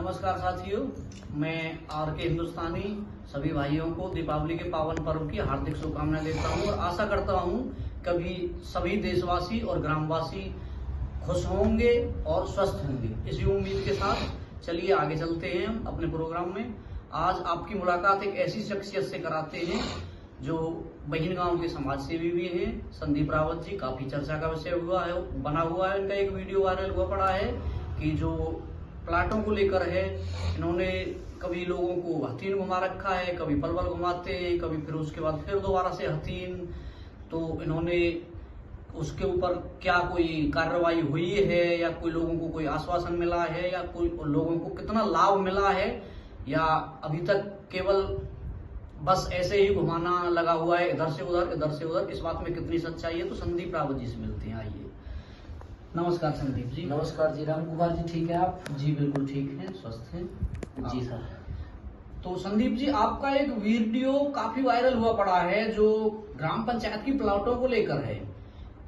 नमस्कार साथियों, मैं आर के हिंदुस्तानी सभी भाइयों को दीपावली के पावन पर्व की हार्दिक शुभकामनाएं देता हूं और आशा करता हूं कभी सभी देशवासी और ग्रामवासी खुश होंगे और स्वस्थ होंगे। इसी उम्मीद के साथ चलिए आगे चलते हैं हम अपने प्रोग्राम में। आज आपकी मुलाकात एक ऐसी शख्सियत से कराते हैं जो बहिन गांव के समाज सेवी भी हैं। संदीप रावत जी काफी चर्चा का विषय बना हुआ है। इनका एक वीडियो वायरल हुआ पड़ा है कि जो प्लाटों को लेकर है, इन्होंने कभी लोगों को हथीन घुमा रखा है, कभी पलवल घुमाते हैं, कभी फिर उसके बाद फिर दोबारा से हथीन। तो इन्होंने उसके ऊपर क्या कोई कार्रवाई हुई है या कोई लोगों को कोई आश्वासन मिला है या कोई लोगों को कितना लाभ मिला है या अभी तक केवल बस ऐसे ही घुमाना लगा हुआ है इधर से उधर, इस बात में कितनी सच्चाई है। तो संदीप रावत जी से मिलते हैं। आइए। नमस्कार संदीप जी। नमस्कार जी। राम कुमार जी, ठीक है आप? जी बिल्कुल ठीक है, स्वस्थ हैं जी सर। तो संदीप जी, आपका एक वीडियो काफी वायरल हुआ पड़ा है जो ग्राम पंचायत की प्लाटों को लेकर है।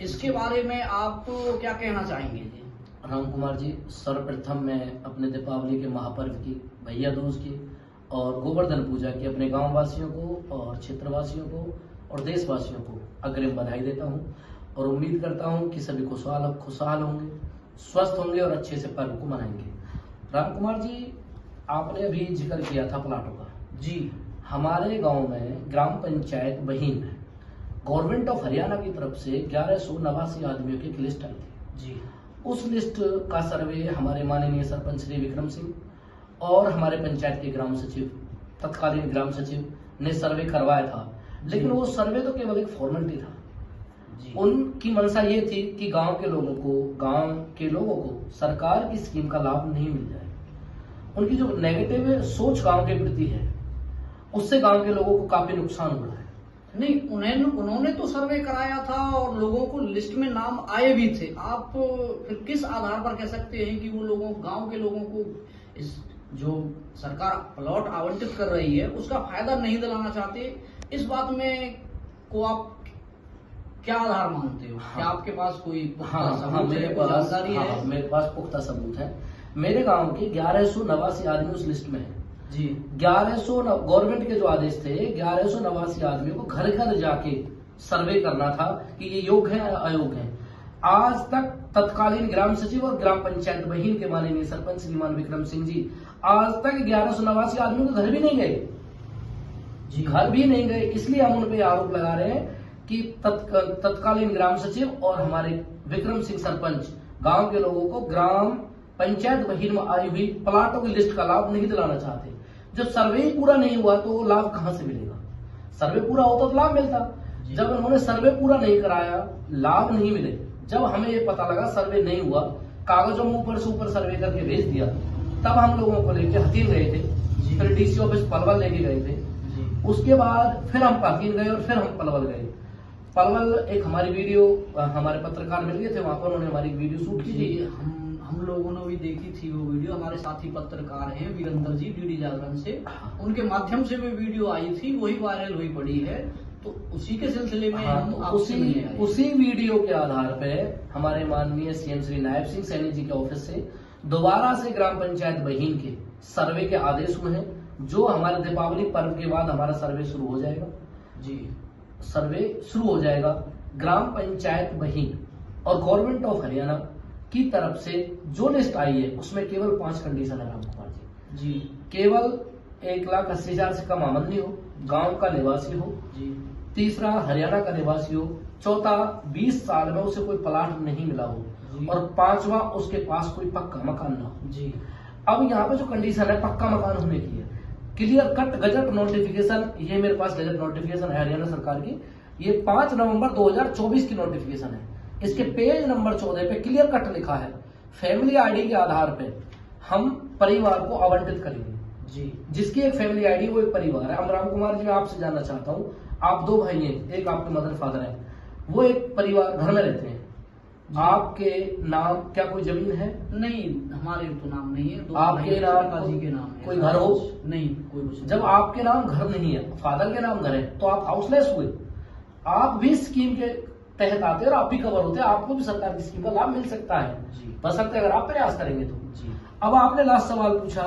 इसके बारे में आप क्या कहना चाहेंगे जी? राम कुमार जी, सर्वप्रथम मैं अपने दीपावली के महापर्व की, भैया दूज की और गोवर्धन पूजा की अपने गांव वासियों को और क्षेत्रवासियों को और देशवासियों को अग्रिम बधाई देता हूं और उम्मीद करता हूं कि सभी खुशहाल होंगे, स्वस्थ होंगे और अच्छे से पर्व को मनाएंगे। राम कुमार जी, आपने अभी जिक्र किया था प्लाटों का। जी, हमारे गांव में ग्राम पंचायत बहीन में गवर्नमेंट ऑफ हरियाणा की तरफ से 1189 आदमियों की एक लिस्ट आई थी। जी, उस लिस्ट का सर्वे हमारे माननीय सरपंच श्री विक्रम सिंह और हमारे पंचायत के ग्राम सचिव, तत्कालीन ग्राम सचिव ने सर्वे करवाया था। लेकिन वो सर्वे तो केवल एक फॉर्मेलिटी था। उनकी मंशा ये थी कि गांव के लोगों को सरकार की स्कीम का लाभ नहीं मिल जाए। उनकी जो नेगेटिव सोच गांव के प्रति है, उससे गांव के लोगों को काफी नुकसान हुआ है। नहीं, उन्होंने तो सर्वे कराया था और लोगों को लिस्ट में नाम आए भी थे। आप फिर किस आधार पर कह सकते हैं कि वो गांव के लोगों को इस जो सरकार प्लॉट आवंटित कर रही है उसका फायदा नहीं दिलाना चाहते? इस बात में को आप क्या आधार मानते हो? क्या आपके पास कोई जानकारी है? मेरे पास पुख्ता सबूत है। मेरे गांव के 1189 आदमी उस लिस्ट में है जी। 1100 गवर्नमेंट के जो आदेश थे, 1189 आदमियों को घर घर जाके सर्वे करना था कि ये योग्य है या अयोग्य है। आज तक तत्कालीन ग्राम सचिव और ग्राम पंचायत बहीन के माननीय सरपंच श्रीमान विक्रम सिंह जी आज तक 1189 आदमियों के घर भी नहीं गए जी, घर भी नहीं गए। इसलिए हम उन पे आरोप लगा रहे हैं कि तत्कालीन ग्राम सचिव और हमारे विक्रम सिंह सरपंच गांव के लोगों को ग्राम पंचायत बहीन में आई हुई प्लाटों की लिस्ट का लाभ नहीं दिलाना चाहते। जब सर्वे ही पूरा नहीं हुआ तो वो लाभ कहां से मिलेगा? सर्वे पूरा होता तो लाभ मिलता। जब उन्होंने सर्वे पूरा नहीं कराया, लाभ नहीं मिले। जब हमें ये पता लगा सर्वे नहीं हुआ, कागजों में ऊपर से ऊपर सर्वे करके भेज दिया, तब हम लोगों को लेकर हथीन गए थे। फिर डीसी ऑफिस पलवल लेके गए थे। उसके बाद फिर हम हथीन गए और फिर हम पलवल गए। पलवल एक हमारी वीडियो, हमारे पत्रकार मिल गए थे, वहां पर उन्होंने हमारी वीडियो शूट की थी। हम लोगों ने भी देखी थी वो वीडियो। हमारे साथी पत्रकार हैं वीरेंद्र जी, डीडी जागरण से, उनके माध्यम से वो वीडियो आई थी, वही वायरल हुई पड़ी है। तो उसी के सिलसिले में हम उसी वीडियो के आधार पे हमारे माननीय सीएम श्री नायब सिंह सैनी जी के ऑफिस से दोबारा से ग्राम पंचायत बहीन के सर्वे के आदेश हुए हैं, जो हमारे दीपावली पर्व के बाद हमारा सर्वे शुरू हो जाएगा जी। सर्वे शुरू हो जाएगा। ग्राम पंचायत बहीन और गवर्नमेंट ऑफ हरियाणा की तरफ से जो लिस्ट आई है उसमें केवल 5 कंडीशन है राम कुमार जी। केवल 1,80,000 से कम आमदनी हो, गांव का निवासी हो जी, तीसरा हरियाणा का निवासी हो, चौथा 20 साल में उसे कोई प्लाट नहीं मिला हो और पांचवा उसके पास कोई पक्का मकान ना हो जी। अब यहाँ पे जो कंडीशन है पक्का मकान होने की है, क्लियर कट गजट नोटिफिकेशन, ये मेरे पास गजट नोटिफिकेशन है हरियाणा सरकार की, ये 5 नवंबर 2024 की नोटिफिकेशन है। इसके पेज नंबर 14 पे क्लियर कट लिखा है, फैमिली आईडी के आधार पे हम परिवार को आवंटित करेंगे जी। जिसकी एक फैमिली आईडी वो एक परिवार है। अब राम कुमार जी, मैं आपसे जानना चाहता हूँ, आप 2 भाई हैं, एक आपके मदर फादर है, वो एक परिवार घर में रहते हैं, आपके नाम क्या कोई जमीन है? नहीं, हमारे तो नाम नहीं है। आपके नाम जी के नाम है। कोई घर हो? नहीं, कोई। जब आपके नाम घर नहीं है, फादर के नाम घर है, तो आप हाउसलेस हुए। आप भी स्कीम के तहत आते हैं और आप भी कवर होते हैं, आपको भी सरकार की स्कीम का लाभ मिल सकता है, बशर्ते अगर आप प्रयास करेंगे तो। अब आपने लास्ट सवाल पूछा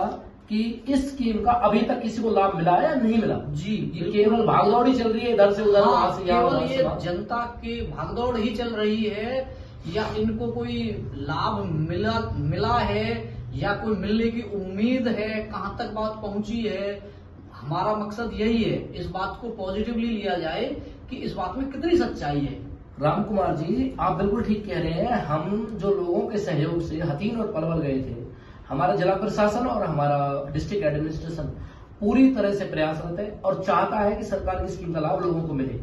कि इस स्कीम का अभी तक किसी को लाभ मिला है या नहीं मिला। जी, ये केवल भागदौड़ी चल रही है इधर से उधर, वहां से यहाँ, केवल वहां से ये वहां। जनता की भागदौड़ ही चल रही है, या इनको कोई लाभ मिला है या कोई मिलने की उम्मीद है, कहां तक बात पहुंची है। हमारा मकसद यही है, इस बात को पॉजिटिवली लिया जाए कि इस बात में कितनी सच्चाई है। राम कुमार जी, आप बिल्कुल ठीक कह रहे हैं। हम जो लोगों के सहयोग से हथीन और पलवल गए थे, हमारा जिला प्रशासन और हमारा डिस्ट्रिक्ट एडमिनिस्ट्रेशन पूरी तरह से प्रयासरत है और चाहता है कि सरकार की स्कीम का लाभ लोगों को मिले।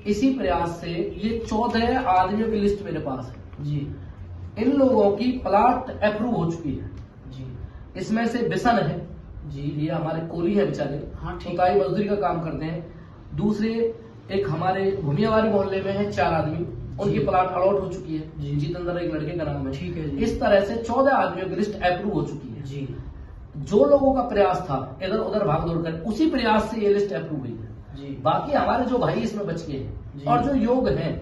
इसी प्रयास से ये 14 आदमियों की लिस्ट मेरे पास है जी। इन लोगों की प्लाट अप्रूव हो चुकी है जी। इसमें से बिसन है जी। ये हमारे कोली है बेचारे, हाँ, ठीक। खुदाई मजदूरी का काम करते हैं। दूसरे एक हमारे भूमियावारी मोहल्ले में है 4 आदमी, उनकी जी। प्लाट अलॉट हो चुकी है। जी। जितेंद्र एक लड़के का नाम है। ठीक है जी। इस तरह से 14 आदमियों की लिस्ट अप्रूव हो चुकी है। जी। जो लोगों का प्रयास था इधर उधर भाग दौड़ कर, उसी प्रयास से ये लिस्ट अप्रूव हुई है। जी। बाकी हमारे जो भाई इसमें बच गए जी। हैं और जो योग्य हैं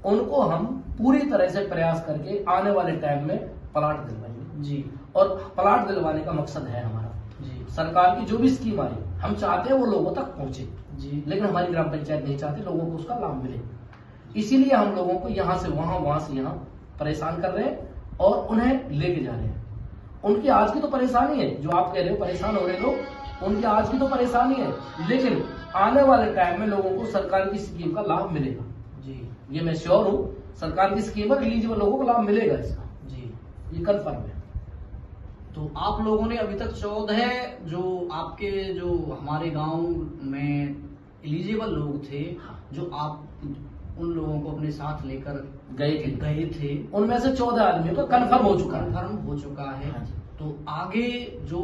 उनको हम पूरी तरह से प्रयास करके आने वाले टाइम में प्लाट दिलवाएंगे जी। और प्लाट दिलवाने का मकसद है हमारा। जी। सरकार की जो भी स्कीम आई हम चाहते हैं वो लोगों तक पहुंचे, जी। लेकिन हमारी ग्राम पंचायत नहीं चाहती लोगों को उसका लाभ मिले। इसीलिए हम लोगों को यहाँ से वहां, वहां से यहाँ परेशान कर रहे हैं और उन्हें लेके जा रहे हैं। उनकी आज की तो परेशानी है, जो आप कह रहे हो परेशान हो रहे लोग, उनकी आज की तो परेशानी है, लेकिन आने वाले टाइम में लोगों को सरकार की स्कीम का लाभ मिलेगा। जी। ये मैं श्योर हूं, सरकार की स्कीम पर एलिजिबल लोगों को लाभ मिलेगा इसका, जी। ये कंफर्म है। तो आप लोगों ने अभी तक 14 जो आपके जो हमारे गांव में एलिजिबल लोग थे, जो आप उन लोगों को अपने साथ लेकर गए थे, उनमें से 14 आदमियों का कंफर्म हो चुका है। कंफर्म हो चुका है। हाँ जी। तो आगे जो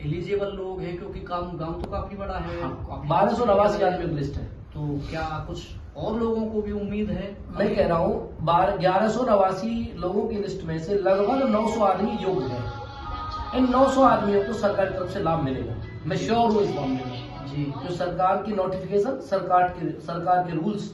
एलिजिबल लोग हैं, क्योंकि गांव तो काफी बड़ा है, काफी 1289 आदमियों की लिस्ट है। तो क्या कुछ और लोगों को भी उम्मीद है? मैं कह रहा हूँ 1189 लोगों की लिस्ट में से लगभग 900 आदमी योग्य हैं। इन 900 आदमियों को सरकार की तरफ से लाभ मिलेगा, मैं श्योर हूँ इस मामले में। जी। जो सरकार की नोटिफिकेशन, सरकार के रूल्स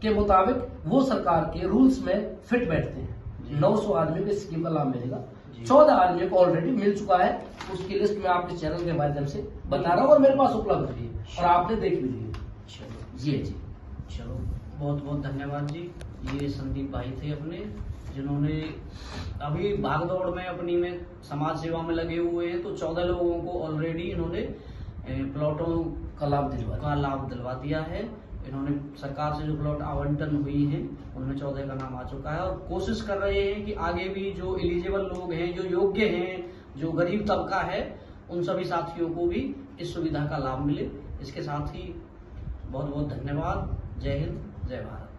के मुताबिक, वो सरकार के रूल्स में फिट बैठते हैं। 900 आदमियों को स्कीम का लाभ मिलेगा। 14 आदमियों को ऑलरेडी मिल चुका है, उसकी लिस्ट में आपके चैनल के माध्यम से बता रहा हूँ और मेरे पास उपलब्ध भी है और आपने देख भी ली है। जी जी, चलो बहुत बहुत धन्यवाद जी। ये संदीप भाई थे अपने, जिन्होंने अभी भागदौड़ में अपनी में समाज सेवा में लगे हुए हैं। तो 14 लोगों को ऑलरेडी इन्होंने प्लॉटों का लाभ दिलवा दिया है। इन्होंने सरकार से जो प्लॉट आवंटन हुई है उनमें 14 का नाम आ चुका है और कोशिश कर रहे हैं कि आगे भी जो एलिजिबल लोग हैं, जो योग्य हैं, जो गरीब तबका है, उन सभी साथियों को भी इस सुविधा का लाभ मिले। इसके साथ ही बहुत बहुत धन्यवाद। जय हिंद, जय भारत।